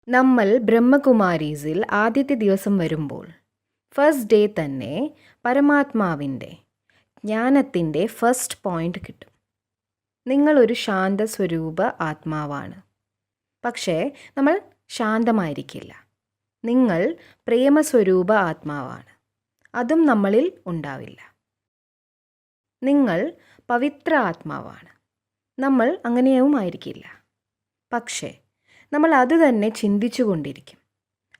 നമ്മൾ ബ്രഹ്മകുമാരീസിൽ ആദ്യത്തെ ദിവസം വരുമ്പോൾ ഫസ്റ്റ് ഡേ തന്നെ പരമാത്മാവിൻ്റെ ജ്ഞാനത്തിൻ്റെ ഫസ്റ്റ് പോയിന്റ് കിട്ടും. നിങ്ങളൊരു ശാന്ത സ്വരൂപ ആത്മാവാണ്. പക്ഷേ നമ്മൾ ശാന്തമായിരിക്കില്ല. നിങ്ങൾ പ്രേമസ്വരൂപ ആത്മാവാണ്. അതും നമ്മളിൽ ഉണ്ടാവില്ല. നിങ്ങൾ പവിത്ര ആത്മാവാണ്. നമ്മൾ അങ്ങനെയും ആയിരിക്കില്ല. പക്ഷേ നമ്മൾ അത് തന്നെ ചിന്തിച്ചു കൊണ്ടിരിക്കും,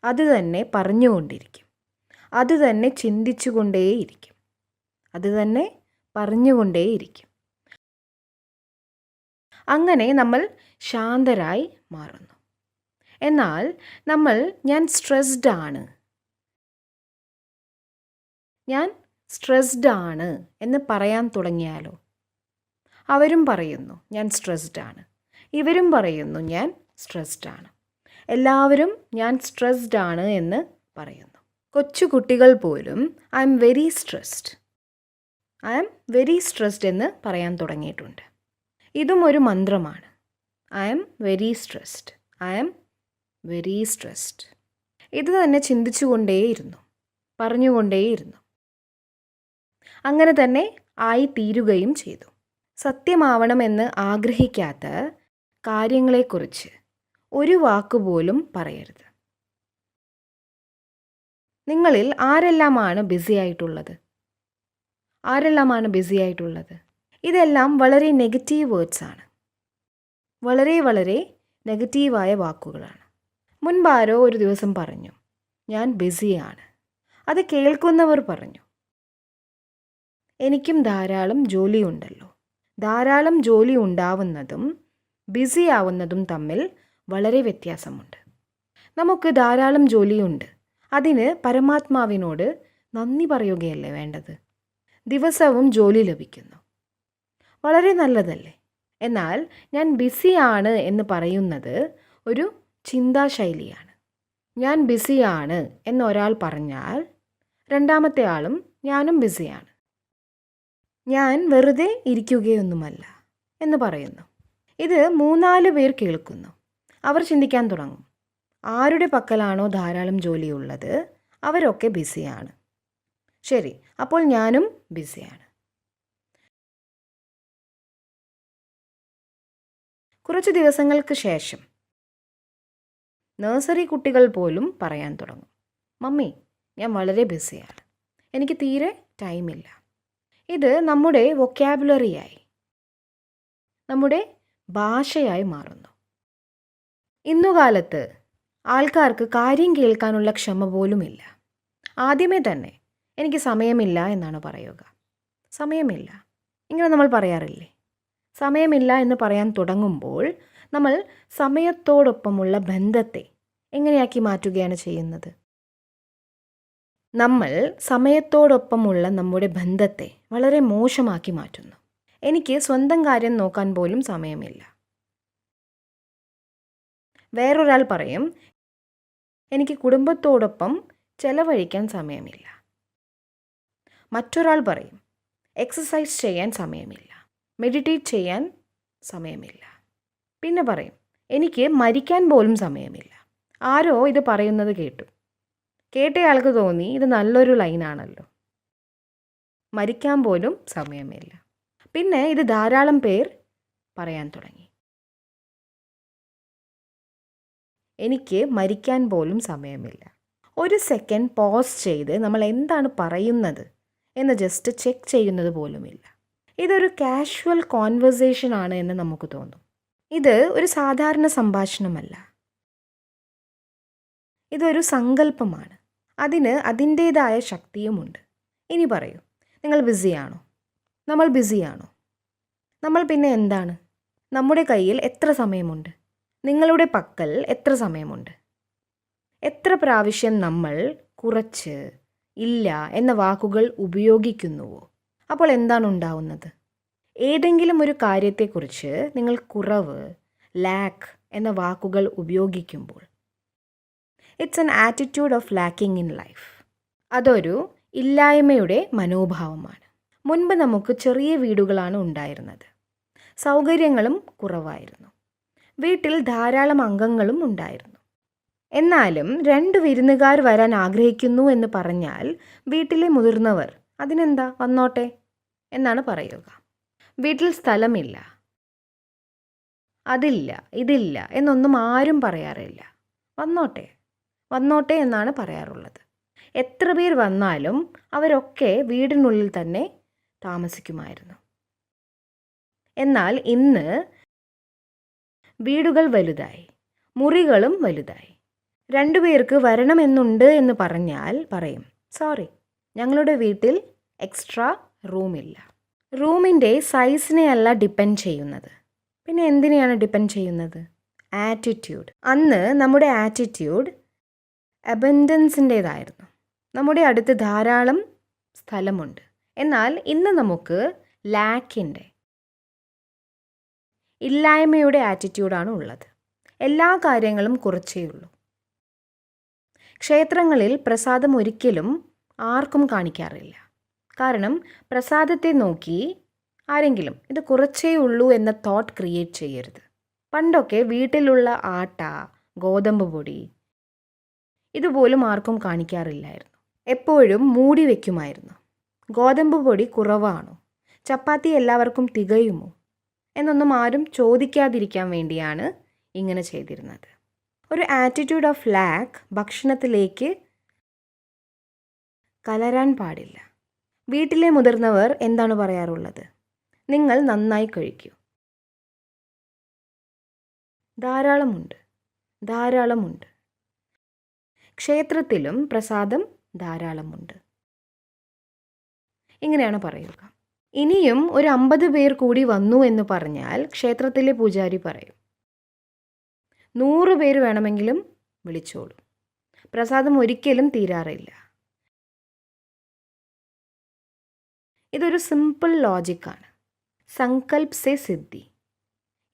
അത് തന്നെ പറഞ്ഞുകൊണ്ടിരിക്കും, അത് തന്നെ ചിന്തിച്ചുകൊണ്ടേയിരിക്കും, അത് തന്നെ പറഞ്ഞുകൊണ്ടേയിരിക്കും. അങ്ങനെ നമ്മൾ ശാന്തരായി മാറുന്നു. എന്നാൽ നമ്മൾ ഞാൻ സ്ട്രെസ്ഡ് ആണ് എന്ന് പറയാൻ തുടങ്ങിയാലോ? അവരും പറയുന്നു ഞാൻ സ്ട്രെസ്ഡ് ആണ്, ഇവരും പറയുന്നു ഞാൻ സ്ട്രെസ്ഡ് ആണ്, എല്ലാവരും ഞാൻ സ്ട്രെസ്ഡ് ആണ് എന്ന് പറയുന്നു. കൊച്ചു കുട്ടികൾ പോലും ഐ എം വെരി സ്ട്രെസ്ഡ് എന്ന് പറയാൻ തുടങ്ങിയിട്ടുണ്ട്. ഇതും ഒരു മന്ത്രമാണ്. I am very stressed. ഇത് തന്നെ ചിന്തിച്ചുകൊണ്ടേയിരുന്നു, പറഞ്ഞുകൊണ്ടേയിരുന്നു. അങ്ങനെ തന്നെ ആയിത്തീരുകയും ചെയ്തു. സത്യമാവണമെന്ന് ആഗ്രഹിക്കാത്ത കാര്യങ്ങളെക്കുറിച്ച് ഒരു വാക്കുപോലും പറയരുത്. നിങ്ങളിൽ ആരെല്ലാമാണ് ബിസി ആയിട്ടുള്ളത്? ഇതെല്ലാം വളരെ നെഗറ്റീവ് വേർഡ്സ് ആണ്. വളരെ നെഗറ്റീവായ വാക്കുകളാണ്. മുൻപാരോ ഒരു ദിവസം പറഞ്ഞു ഞാൻ ബിസിയാണ്. അത് കേൾക്കുന്നവർ പറഞ്ഞു എനിക്കും ധാരാളം ജോലിയുണ്ടല്ലോ. ധാരാളം ജോലി ഉണ്ടാവുന്നതും ബിസി ആവുന്നതും തമ്മിൽ വളരെ വ്യത്യാസമുണ്ട്. നമുക്ക് ധാരാളം ജോലിയുണ്ട്. അതിന് പരമാത്മാവിനോട് നന്ദി പറയുകയല്ലേ വേണ്ടത്? ദിവസവും ജോലി ലഭിക്കുന്നു, വളരെ നല്ലതല്ലേ? എന്നാൽ ഞാൻ ബിസിയാണ് എന്ന് പറയുന്നത് ഒരു ചിന്താശൈലിയാണ്. ഞാൻ ബിസിയാണ് എന്നൊരാൾ പറഞ്ഞാൽ രണ്ടാമത്തെ ആളും ഞാനും ബിസിയാണ്, ഞാൻ വെറുതെ ഇരിക്കുകയൊന്നുമല്ല എന്ന് പറയുന്നു. ഇത് 3-4 പേർ കേൾക്കുന്നു. അവർ ചിന്തിക്കാൻ തുടങ്ങും, ആരുടെ പക്കലാണോ ധാരാളം ജോലിയുള്ളത് അവരൊക്കെ ബിസിയാണ്. ശരി, അപ്പോൾ ഞാനും ബിസിയാണ്. കുറച്ച് ദിവസങ്ങൾക്ക് ശേഷം നഴ്സറി കുട്ടികൾ പോലും പറയാൻ തുടങ്ങും, മമ്മി ഞാൻ വളരെ ബിസിയാണ്, എനിക്ക് തീരെ ടൈമില്ല. ഇത് നമ്മുടെ വൊക്കാബുലറിയായി, നമ്മുടെ ഭാഷയായി മാറുന്നു. ഇന്നുകാലത്ത് ആൾക്കാർക്ക് കാര്യം കേൾക്കാനുള്ള ക്ഷമ പോലുമില്ല. ആദ്യമേ തന്നെ എനിക്ക് സമയമില്ല എന്നാണ് പറയുക. സമയമില്ല ഇങ്ങനെ നമ്മൾ പറയാറില്ലേ? സമയമില്ല എന്ന് പറയാൻ തുടങ്ങുമ്പോൾ നമ്മൾ സമയത്തോടൊപ്പമുള്ള ബന്ധത്തെ എങ്ങനെയാക്കി മാറ്റുകയാണ് ചെയ്യുന്നത്? നമ്മൾ സമയത്തോടൊപ്പമുള്ള നമ്മുടെ ബന്ധത്തെ വളരെ മോശമാക്കി മാറ്റുന്നു. എനിക്ക് സ്വന്തം കാര്യം നോക്കാൻ പോലും സമയമില്ല. വേറൊരാൾ പറയും എനിക്ക് കുടുംബത്തോടൊപ്പം ചെലവഴിക്കാൻ സമയമില്ല. മറ്റൊരാൾ പറയും എക്സസൈസ് ചെയ്യാൻ സമയമില്ല, മെഡിറ്റേറ്റ് ചെയ്യാൻ സമയമില്ല. പിന്നെ പറയും എനിക്ക് മരിക്കാൻ പോലും സമയമില്ല. ആരോ ഇത് പറയുന്നത് കേട്ടയാൾക്ക് തോന്നി ഇത് നല്ലൊരു ലൈനാണല്ലോ. മരിക്കാൻ പോലും സമയമില്ല. പിന്നെ ഇത് ധാരാളം പേർ പറയാൻ തുടങ്ങി, എനിക്ക് മരിക്കാൻ പോലും സമയമില്ല. ഒരു സെക്കൻഡ് പോസ് ചെയ്ത് നമ്മൾ എന്താണ് പറയുന്നത് എന്ന് ജസ്റ്റ് ചെക്ക് ചെയ്യുന്നത് പോലുമില്ല. ഇതൊരു കാഷ്വൽ കോൺവെർസേഷൻ ആണ് എന്ന് നമുക്ക് തോന്നും. ഇത് ഒരു സാധാരണ സംഭാഷണമല്ല, ഇതൊരു സങ്കല്പമാണ്. അതിന് അതിൻ്റേതായ ശക്തിയുമുണ്ട്. ഇനി പറയൂ, നിങ്ങൾ ബിസിയാണോ? നമ്മൾ ബിസിയാണോ? നമ്മൾ പിന്നെ എന്താണ്? നമ്മുടെ കയ്യിൽ എത്ര സമയമുണ്ട്? നിങ്ങളുടെ പക്കൽ എത്ര സമയമുണ്ട്? എത്ര പ്രാവശ്യം നമ്മൾ കുറച്ച്, ഇല്ല എന്ന വാക്കുകൾ ഉപയോഗിക്കുന്നുവോ? അപ്പോൾ എന്താണ് ഉണ്ടാവുന്നത്? ഏതെങ്കിലും ഒരു കാര്യത്തെക്കുറിച്ച് നിങ്ങൾ കുറവ്, ലാക്ക് എന്ന വാക്കുകൾ ഉപയോഗിക്കുമ്പോൾ it's an attitude of lacking in life. അതൊരു ഇല്ലായ്മയുടെ മനോഭാവമാണ്. മുൻപ് നമുക്ക് ചെറിയ വീടുകളാണ് ഉണ്ടായിരുന്നത്. സൗകര്യങ്ങളും കുറവായിരുന്നു. വീട്ടിൽ ധാരാളം അംഗങ്ങളും ഉണ്ടായിരുന്നു. എന്നാലും 2 വിരുന്നുകാർ വരാൻ ആഗ്രഹിക്കുന്നു എന്ന് പറഞ്ഞാൽ വീട്ടിലെ മുതിർന്നവർ അതിനെന്താ വന്നോട്ടെ എന്നാണ് പറയുക. വീട്ടിൽ സ്ഥലമില്ല, അതില്ല, ഇതില്ല എന്നൊന്നും ആരും പറയാറില്ല. വന്നോട്ടെ, വന്നോട്ടെ എന്നാണ് പറയാറുള്ളത്. എത്ര പേർ വന്നാലും അവരൊക്കെ വീടിനുള്ളിൽ തന്നെ താമസിക്കുമായിരുന്നു. എന്നാൽ ഇന്ന് വീടുകൾ വലുതായി, മുറികളും വലുതായി. 2 പേർക്ക് വരണമെന്നുണ്ട് എന്ന് പറഞ്ഞാൽ പറയും, സോറി, ഞങ്ങളുടെ വീട്ടിൽ എക്സ്ട്രാ റൂമില്ല. റൂമിൻ്റെ സൈസിനെ അല്ല ഡിപ്പെൻഡ് ചെയ്യുന്നത്. പിന്നെ എന്തിനെയാണ് ഡിപ്പെൻഡ് ചെയ്യുന്നത്? ആറ്റിറ്റ്യൂഡ്. അന്ന് നമ്മുടെ ആറ്റിറ്റ്യൂഡ് അബൻഡൻസിൻ്റേതായിരുന്നു. നമ്മുടെ അടുത്ത് ധാരാളം സ്ഥലമുണ്ട്. എന്നാൽ ഇന്ന് നമുക്ക് ലാക്കിൻ്റെ, ഇല്ലായ്മയുടെ ആറ്റിറ്റ്യൂഡാണ് ഉള്ളത്. എല്ലാ കാര്യങ്ങളും കുറച്ചേ ഉള്ളൂ. ക്ഷേത്രങ്ങളിൽ പ്രസാദം ഒരിക്കലും ആർക്കും കാണിക്കാറില്ല. കാരണം പ്രസാദത്തെ നോക്കി ആരെങ്കിലും ഇത് കുറച്ചേ ഉള്ളൂ എന്ന തോട്ട് ക്രിയേറ്റ് ചെയ്യരുത്. പണ്ടൊക്കെ വീട്ടിലുള്ള ആട്ട, ഗോതമ്പ് പൊടി ഇതുപോലും ആർക്കും കാണിക്കാറില്ലായിരുന്നു. എപ്പോഴും മൂടി വയ്ക്കുമായിരുന്നു. ഗോതമ്പ് പൊടി കുറവാണോ, ചപ്പാത്തി എല്ലാവർക്കും തികയുമോ എന്നൊന്നും ആരും ചോദിക്കാതിരിക്കാൻ വേണ്ടിയാണ് ഇങ്ങനെ ചെയ്തിരുന്നത്. ഒരു ആറ്റിറ്റ്യൂഡ് ഓഫ് ലാക്ക് ഭക്ഷണത്തിലേക്ക് കലരാൻ പാടില്ല. വീട്ടിലെ മുതിർന്നവർ എന്താണ് പറയാറുള്ളത്? നിങ്ങൾ നന്നായി കഴിക്കൂ. ധാരാളമുണ്ട്, ധാരാളമുണ്ട്. ക്ഷേത്രത്തിലും പ്രസാദം ധാരാളമുണ്ട്. ഇങ്ങനെയാണ് പറയുക. ഇനിയും ഒരു 50 പേർ കൂടി വന്നു എന്ന് പറഞ്ഞാൽ ക്ഷേത്രത്തിലെ പൂജാരി പറയും, 100 പേര് വേണമെങ്കിലും വിളിച്ചോളൂ, പ്രസാദം ഒരിക്കലും തീരാറില്ല. ഇതൊരു സിമ്പിൾ ലോജിക്കാണ്. സങ്കൽപ് സേ സിദ്ധി.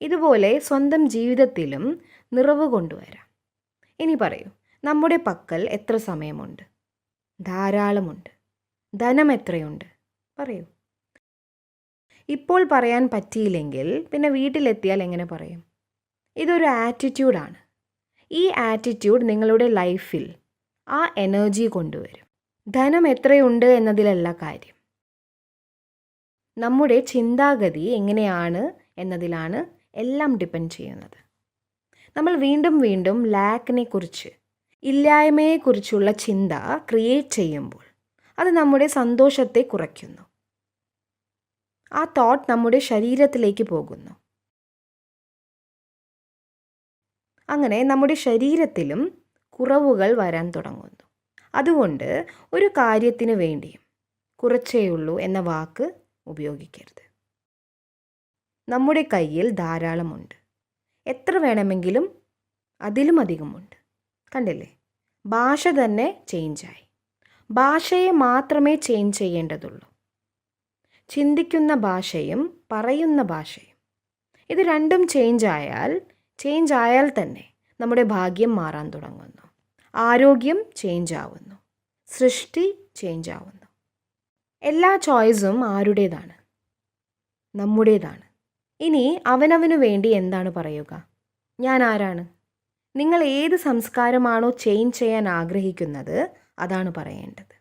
ഇതുപോലെ സ്വന്തം ജീവിതത്തിലും നിറവ് കൊണ്ടുവരാം. ഇനി പറയൂ, നമ്മുടെ പക്കൽ എത്ര സമയമുണ്ട്? ധാരാളമുണ്ട്. ധനം എത്രയുണ്ട്? പറയൂ. ഇപ്പോൾ പറയാൻ പറ്റിയില്ലെങ്കിൽ പിന്നെ വീട്ടിലെത്തിയാൽ എങ്ങനെ പറയും? ഇതൊരു ആറ്റിറ്റ്യൂഡാണ്. ഈ ആറ്റിറ്റ്യൂഡ് നിങ്ങളുടെ ലൈഫിൽ ആ എനർജി കൊണ്ടുവരും. ധനം എത്രയുണ്ട് എന്നതിലല്ല കാര്യം. നമ്മുടെ ചിന്താഗതി എങ്ങനെയാണ് എന്നതിലാണ് എല്ലാം ഡിപ്പെൻഡ് ചെയ്യുന്നത്. നമ്മൾ വീണ്ടും വീണ്ടും ലാക്കിനെ കുറിച്ച്, ഇല്ലായ്മയെക്കുറിച്ചുള്ള ചിന്ത ക്രിയേറ്റ് ചെയ്യുമ്പോൾ അത് നമ്മുടെ സന്തോഷത്തെ കുറയ്ക്കുന്നു. ആ തോട്ട് നമ്മുടെ ശരീരത്തിലേക്ക് പോകുന്നു. അങ്ങനെ നമ്മുടെ ശരീരത്തിലും കുറവുകൾ വരാൻ തുടങ്ങുന്നു. അതുകൊണ്ട് ഒരു കാര്യത്തിന് വേണ്ടിയും കുറച്ചേയുള്ളൂ എന്ന വാക്ക് ഉപയോഗിക്കരുത്. നമ്മുടെ കയ്യിൽ ധാരാളമുണ്ട്. എത്ര വേണമെങ്കിലും അതിലും അധികമുണ്ട്. കണ്ടില്ലേ? ഭാഷ തന്നെ ചേഞ്ചായി. ഭാഷയെ മാത്രമേ ചേഞ്ച് ചെയ്യേണ്ടതുള്ളൂ. ചിന്തിക്കുന്ന ഭാഷയും പറയുന്ന ഭാഷയും, ഇത് രണ്ടും ചേഞ്ച് ആയാൽ തന്നെ നമ്മുടെ ഭാഗ്യം മാറാൻ തുടങ്ങുന്നു. ആരോഗ്യം ചേഞ്ച് ആവുന്നു. സൃഷ്ടി ചേഞ്ച് ആവുന്നു. എല്ലാ ചോയ്സും ആരുടേതാണ്? നമ്മുടേതാണ്. ഇനി അവനവനു വേണ്ടി എന്താണ് പറയുക? ഞാൻ ആരാണ്? നിങ്ങൾ ഏത് സംസ്കാരമാണോ ചേഞ്ച് ചെയ്യാൻ ആഗ്രഹിക്കുന്നത് അതാണ് പറയേണ്ടത്.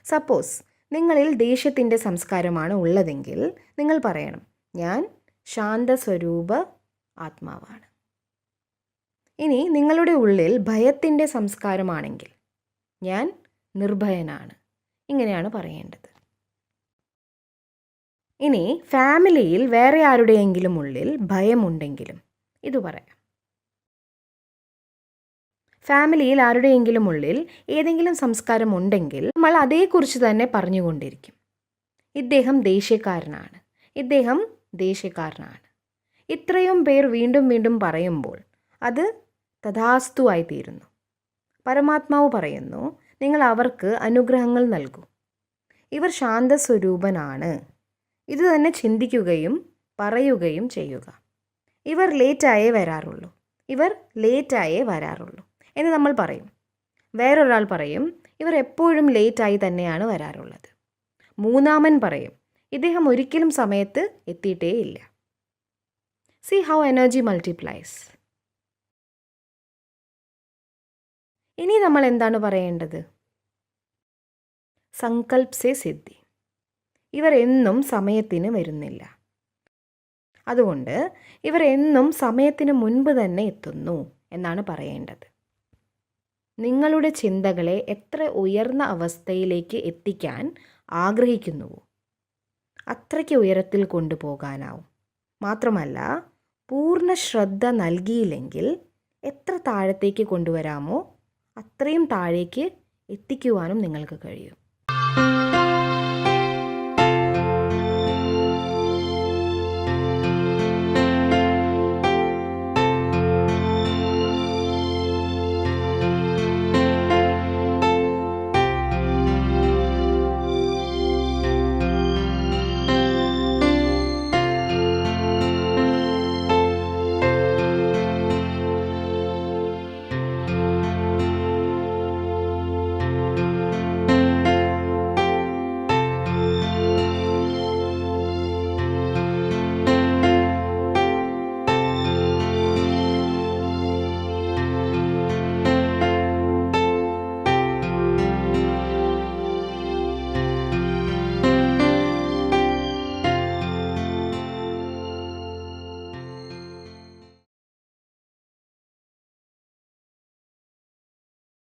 സപ്പോസ് നിങ്ങളിൽ ദേഷ്യത്തിൻ്റെ സംസ്കാരമാണ് ഉള്ളതെങ്കിൽ നിങ്ങൾ പറയണം, ഞാൻ ശാന്തസ്വരൂപ ആത്മാവാണ്. ഇനി നിങ്ങളുടെ ഉള്ളിൽ ഭയത്തിൻ്റെ സംസ്കാരമാണെങ്കിൽ ഞാൻ നിർഭയനാണ്. ഇങ്ങനെയാണ് പറയേണ്ടത്. ഇനി ഫാമിലിയിൽ വേറെ ആരുടെയെങ്കിലും ഉള്ളിൽ ഭയമുണ്ടെങ്കിലും ഇത് പറയാം. ഫാമിലിയിൽ ആരുടെയെങ്കിലും ഉള്ളിൽ ഏതെങ്കിലും സംസ്കാരം ഉണ്ടെങ്കിൽ നമ്മൾ അതേക്കുറിച്ച് തന്നെ പറഞ്ഞുകൊണ്ടിരിക്കും. ഇദ്ദേഹം ദേഷ്യക്കാരനാണ്, ഇദ്ദേഹം ദേഷ്യക്കാരനാണ്. ഇത്രയും പേർ വീണ്ടും വീണ്ടും പറയുമ്പോൾ അത് തഥാസ്തുവായി തീരുന്നു. പരമാത്മാവ് പറയുന്നു, നിങ്ങൾ അവർക്ക് അനുഗ്രഹങ്ങൾ നൽകൂ. ഇവർ ശാന്തസ്വരൂപനാണ്. ഇത് തന്നെ ചിന്തിക്കുകയും പറയുകയും ചെയ്യുക. ഇവർ ലേറ്റായേ വരാറുള്ളൂ, ഇവർ ലേറ്റായേ വരാറുള്ളൂ എന്ന് നമ്മൾ പറയും. വേറൊരാൾ പറയും, ഇവർ എപ്പോഴും ലേറ്റായി തന്നെയാണ് വരാറുള്ളത്. മൂന്നാമൻ പറയും, ഇദ്ദേഹം ഒരിക്കലും സമയത്ത് എത്തിയിട്ടേ ഇല്ല. See how energy multiplies. ഇനി നമ്മൾ എന്താണ് പറയേണ്ടത്? സങ്കൽപ് സേ സിദ്ധി. ഇവർ എന്നും സമയത്തിന് വരുന്നില്ല. അതുകൊണ്ട് ഇവർ എന്നും സമയത്തിന് മുൻപ് തന്നെ എത്തുന്നു എന്നാണ് പറയേണ്ടത്. നിങ്ങളുടെ ചിന്തകളെ എത്ര ഉയർന്ന അവസ്ഥയിലേക്ക് എത്തിക്കാൻ ആഗ്രഹിക്കുന്നുവോ അത്രയ്ക്ക് ഉയരത്തിൽ കൊണ്ടുപോകാനാവും. മാത്രമല്ല, പൂർണ്ണ ശ്രദ്ധ നൽകിയില്ലെങ്കിൽ എത്ര താഴത്തേക്ക് കൊണ്ടുവരാമോ അത്രയും താഴേക്ക് എത്തിക്കുവാനും നിങ്ങൾക്ക് കഴിയും.